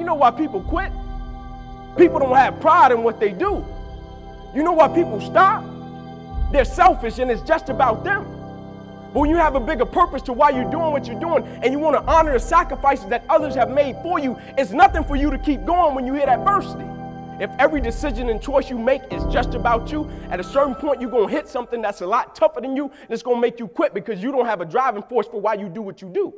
You know why people quit? People don't have pride in what they do. You know why people stop? They're selfish and it's just about them. But when you have a bigger purpose to why you're doing what you're doing and you want to honor the sacrifices that others have made for you, it's nothing for you to keep going when you hit adversity. If every decision and choice you make is just about you, at a certain point you're going to hit something that's a lot tougher than you, and it's going to make you quit because you don't have a driving force for why you do what you do.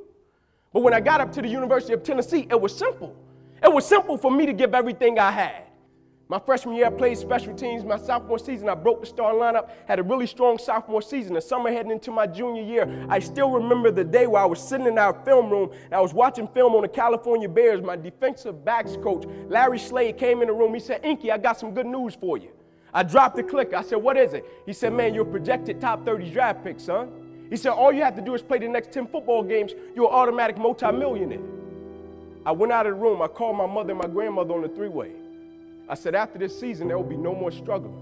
But when I got up to the University of Tennessee, it was simple. It was simple for me to give everything I had. My freshman year, I played special teams. My sophomore season, I broke the starting lineup, had a really strong sophomore season. The summer heading into my junior year, I still remember the day where I was sitting in our film room and I was watching film on the California Bears. My defensive backs coach, Larry Slade, came in the room. He said, "Inky, I got some good news for you." I dropped the clicker. I said, "What is it?" He said, "Man, you're a projected top 30 draft pick, son." He said, "All you have to do is play the next 10 football games. You're an automatic multimillionaire." I went out of the room. I called my mother and my grandmother on the three-way. I said, "After this season, there will be no more struggling."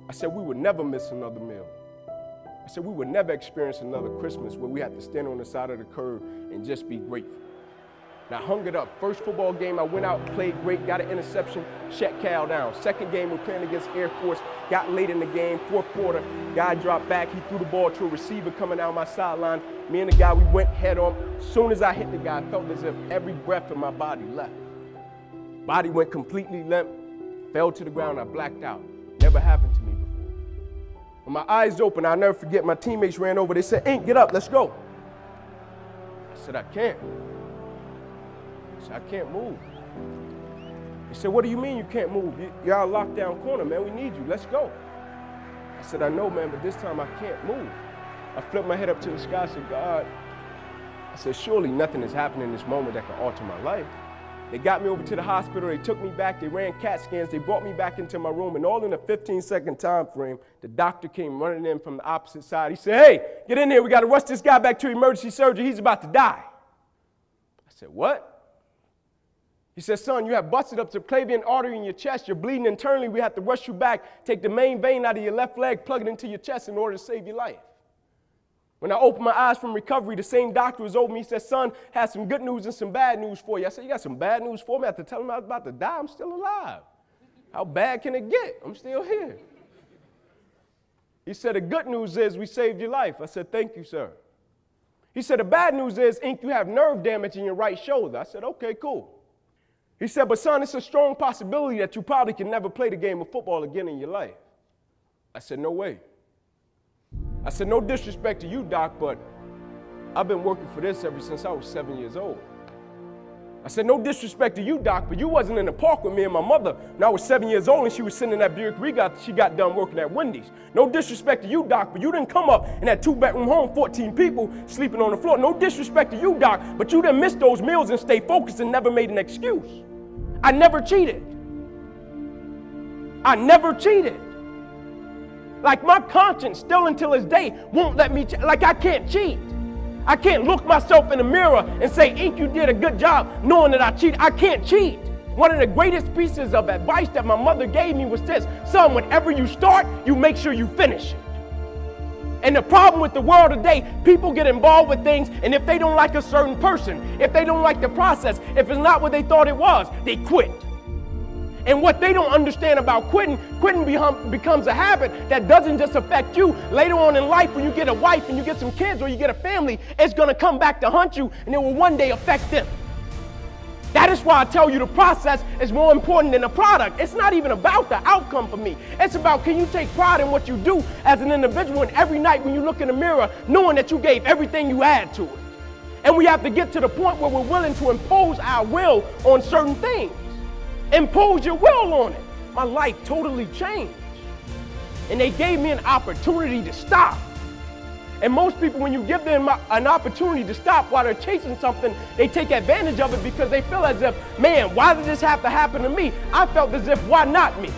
I said, "We would never miss another meal." I said, "We would never experience another Christmas where we had to stand on the side of the curb and just be grateful." And I hung it up. First football game, I went out, played great, got an interception, shut Cal down. Second game, we're playing against Air Force, got late in the game, fourth quarter, guy dropped back, he threw the ball to a receiver coming down my sideline. Me and the guy, we went head on. As soon as I hit the guy, I felt as if every breath in my body left. Body went completely limp, fell to the ground, I blacked out. Never happened to me before. When my eyes opened, I'll never forget, my teammates ran over, they said, "Ink, get up, let's go." I said, "I can't." I said, "I can't move." They said, "What do you mean you can't move? You're our lockdown corner, man, we need you, let's go." I said, "I know, man, but this time I can't move." I flipped my head up to the sky, I said, "God," I said, "surely nothing is happening in this moment that can alter my life." They got me over to the hospital, they took me back, they ran CAT scans, they brought me back into my room, and all in a 15-second time frame, the doctor came running in from the opposite side. He said, "Hey, get in here, we gotta rush this guy back to emergency surgery, he's about to die." I said, "What?" He said, "Son, you have busted up subclavian artery in your chest, you're bleeding internally, we have to rush you back, take the main vein out of your left leg, plug it into your chest in order to save your life." When I opened my eyes from recovery, the same doctor was over me. He said, "Son, has some good news and some bad news for you." I said, "You got some bad news for me?" I had to tell him I was about to die. I'm still alive. How bad can it get? I'm still here. He said, "The good news is we saved your life." I said, "Thank you, sir." He said, "The bad news is, Ink, you have nerve damage in your right shoulder." I said, "Okay, cool." He said, "But son, it's a strong possibility that you probably can never play the game of football again in your life." I said, "No way." I said, "No disrespect to you, doc, but I've been working for this ever since I was 7 years old." I said, "No disrespect to you, doc, but you wasn't in the park with me and my mother when I was 7 years old and she was sitting in that Buick Regal. She got done working at Wendy's. No disrespect to you, doc, but you didn't come up in that 2-bedroom home, 14 people sleeping on the floor. No disrespect to you, doc, but you didn't miss those meals and stay focused and never made an excuse. I never cheated. I never cheated. Like my conscience still until this day won't let me, like I can't cheat. I can't look myself in the mirror and say, Ink, you did a good job knowing that I cheated. I can't cheat. One of the greatest pieces of advice that my mother gave me was this: son, whenever you start, you make sure you finish it. And the problem with the world today, people get involved with things, and if they don't like a certain person, if they don't like the process, if it's not what they thought it was, they quit. And what they don't understand about quitting becomes a habit that doesn't just affect you. Later on in life, when you get a wife and you get some kids or you get a family, it's going to come back to hunt you, and it will one day affect them. That is why I tell you the process is more important than the product. It's not even about the outcome for me. It's about, can you take pride in what you do as an individual, and every night when you look in the mirror, knowing that you gave everything you had to it. And we have to get to the point where we're willing to impose our will on certain things. Impose your will on it. My life totally changed. And they gave me an opportunity to stop. And most people, when you give them an opportunity to stop while they're chasing something, they take advantage of it because they feel as if, man, why did this have to happen to me? I felt as if, why not me?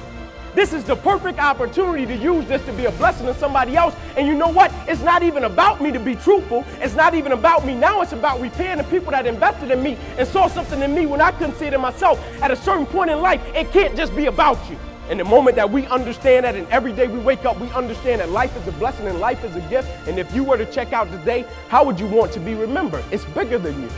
This is the perfect opportunity to use this to be a blessing to somebody else. And you know what? It's not even about me, to be truthful. It's not even about me. Now it's about repaying the people that invested in me and saw something in me when I couldn't see it in myself. At a certain point in life, it can't just be about you. And the moment that we understand that, and every day we wake up, we understand that life is a blessing and life is a gift. And if you were to check out today, how would you want to be remembered? It's bigger than you.